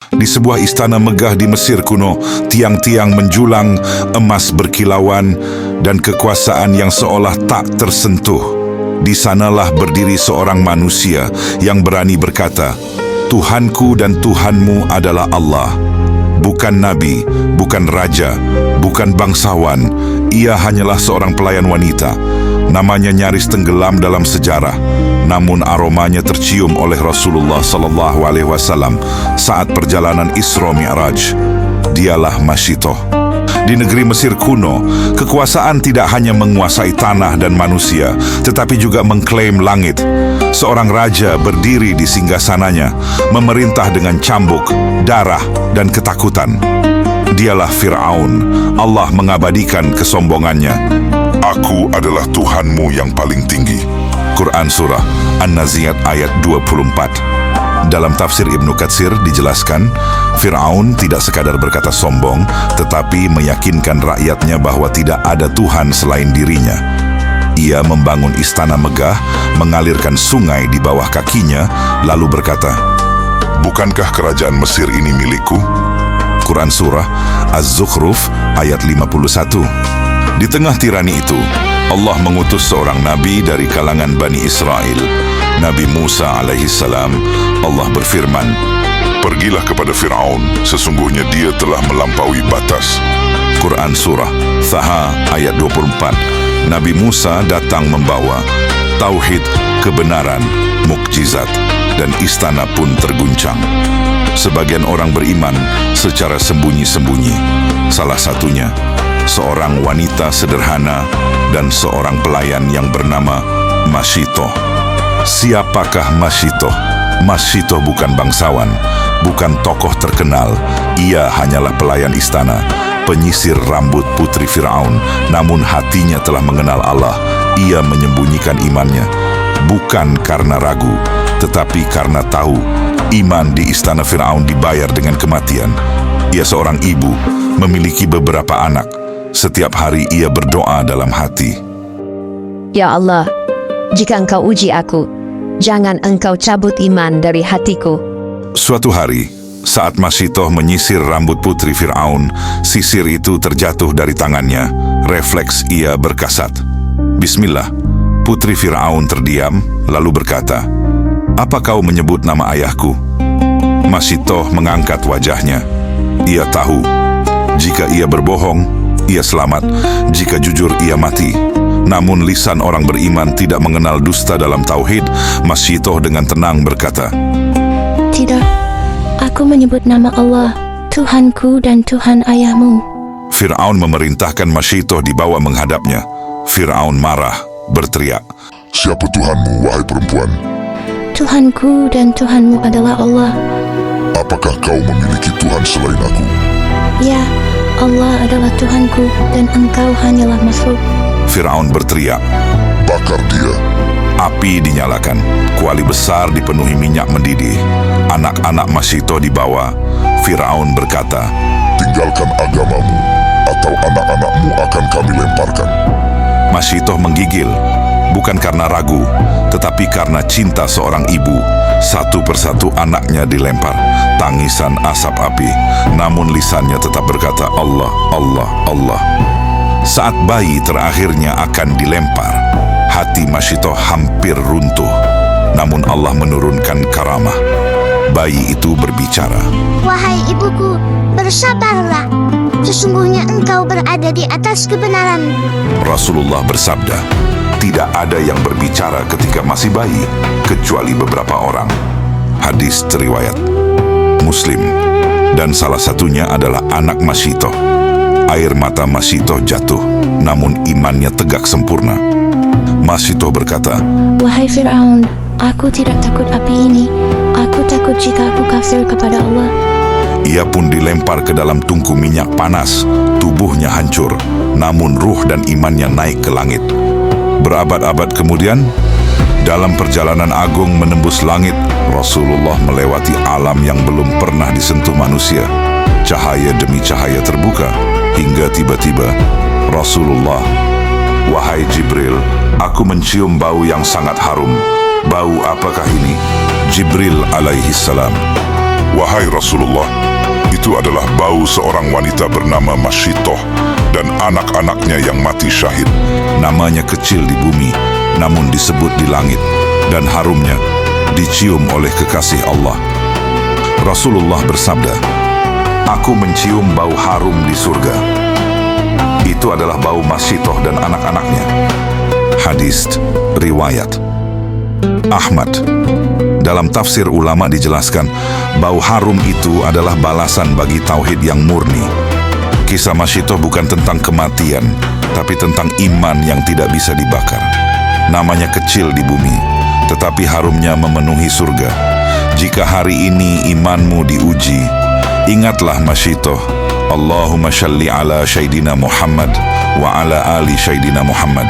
Di sebuah istana megah di Mesir kuno, tiang-tiang menjulang, emas berkilauan, dan kekuasaan yang seolah tak tersentuh. Di sanalah berdiri seorang manusia yang berani berkata, "Tuhanku dan Tuhanmu adalah Allah." Bukan nabi, bukan raja, bukan bangsawan. Ia hanyalah seorang pelayan wanita. Namanya nyaris tenggelam dalam sejarah. Namun aromanya tercium oleh Rasulullah SAW saat perjalanan Isra Mi'raj. Dialah Masyitoh. Di negeri Mesir kuno, kekuasaan tidak hanya menguasai tanah dan manusia, tetapi juga mengklaim langit. Seorang raja berdiri di singgasananya, memerintah dengan cambuk, darah, dan ketakutan. Dialah Fir'aun. Allah mengabadikan kesombongannya. "Aku adalah Tuhanmu yang paling tinggi." Quran Surah An-Nazi'at ayat 24. Dalam tafsir Ibnu Katsir dijelaskan, Fir'aun tidak sekadar berkata sombong, tetapi meyakinkan rakyatnya bahwa tidak ada Tuhan selain dirinya. Ia membangun istana megah, mengalirkan sungai di bawah kakinya, lalu berkata, "Bukankah kerajaan Mesir ini milikku?" Quran Surah Az-Zukhruf ayat 51. Di tengah tirani itu, Allah mengutus seorang nabi dari kalangan Bani Israel, Nabi Musa alaihissalam. Allah berfirman, "Pergilah kepada Fir'aun, sesungguhnya dia telah melampaui batas." Quran Surah Thaha ayat 24. Nabi Musa datang membawa tauhid, kebenaran, mukjizat, dan istana pun terguncang. Sebagian orang beriman secara sembunyi-sembunyi. Salah satunya seorang wanita sederhana dan seorang pelayan yang bernama Masyitoh. Siapakah Masyitoh? Masyitoh bukan bangsawan, bukan tokoh terkenal. Ia hanyalah pelayan istana, penyisir rambut putri Fir'aun. Namun hatinya telah mengenal Allah. Ia menyembunyikan imannya, bukan karena ragu, tetapi karena tahu iman di istana Fir'aun dibayar dengan kematian. Ia seorang ibu, memiliki beberapa anak. Setiap hari ia berdoa dalam hati, "Ya Allah, jika Engkau uji aku, jangan Engkau cabut iman dari hatiku." Suatu hari, saat Masyitoh menyisir rambut putri Fir'aun, sisir itu terjatuh dari tangannya. Refleks ia berkasat, "Bismillah." Putri Fir'aun terdiam, lalu berkata, "Apa kau menyebut nama ayahku?" Masyitoh mengangkat wajahnya. Ia tahu, jika ia berbohong, ia selamat, jika jujur ia mati. Namun lisan orang beriman tidak mengenal dusta dalam tauhid. Masyitoh dengan tenang berkata, "Tidak, aku menyebut nama Allah, Tuhanku dan Tuhan ayahmu." Fir'aun memerintahkan Masyitoh dibawa menghadapnya. Fir'aun marah, berteriak, "Siapa Tuhanmu, wahai perempuan?" "Tuhanku dan Tuhanmu adalah Allah." "Apakah kau memiliki Tuhan selain aku?" "Ya, Allah adalah Tuhanku dan engkau hanyalah makhluk." Fir'aun berteriak, "Bakar dia." Api dinyalakan, kuali besar dipenuhi minyak mendidih. Anak-anak Masyitoh dibawa. Fir'aun berkata, "Tinggalkan agamamu, atau anak-anakmu akan kami lemparkan." Masyitoh menggigil, bukan karena ragu, tetapi karena cinta seorang ibu. Satu persatu anaknya dilempar, tangisan asap api. Namun lisannya tetap berkata, "Allah, Allah, Allah." Saat bayi terakhirnya akan dilempar, hati Masyitoh hampir runtuh. Namun Allah menurunkan karamah. Bayi itu berbicara, "Wahai ibuku, bersabarlah. Sesungguhnya engkau berada di atas kebenaran." Rasulullah bersabda, "Tidak ada yang berbicara ketika masih bayi, kecuali beberapa orang." Hadis riwayat Muslim. Dan salah satunya adalah anak Masyitoh. Air mata Masyitoh jatuh, namun imannya tegak sempurna. Masyitoh berkata, "Wahai Fir'aun, aku tidak takut api ini. Aku takut jika aku kafir kepada Allah." Ia pun dilempar ke dalam tungku minyak panas. Tubuhnya hancur, namun ruh dan imannya naik ke langit. Berabad-abad kemudian, dalam perjalanan agung menembus langit, Rasulullah melewati alam yang belum pernah disentuh manusia. Cahaya demi cahaya terbuka, hingga tiba-tiba Rasulullah, "Wahai Jibril, aku mencium bau yang sangat harum." "Bau apakah ini?" Jibril alaihissalam, Wahai Rasulullah, itu adalah bau seorang wanita bernama Masyitoh dan anak-anaknya yang mati syahid. Namanya kecil di bumi, namun disebut di langit, dan harumnya dicium oleh kekasih Allah. Rasulullah bersabda, "Aku mencium bau harum di surga. Itu adalah bau Masyitoh dan anak-anaknya." Hadis riwayat Ahmad. Dalam tafsir ulama dijelaskan, bau harum itu adalah balasan bagi tauhid yang murni. Kisah Masyitoh bukan tentang kematian, tapi tentang iman yang tidak bisa dibakar. Namanya kecil di bumi, tetapi harumnya memenuhi surga. Jika hari ini imanmu diuji, ingatlah Masyitoh. Allahumma shalli ala Sayyidina Muhammad wa ala ali Sayyidina Muhammad.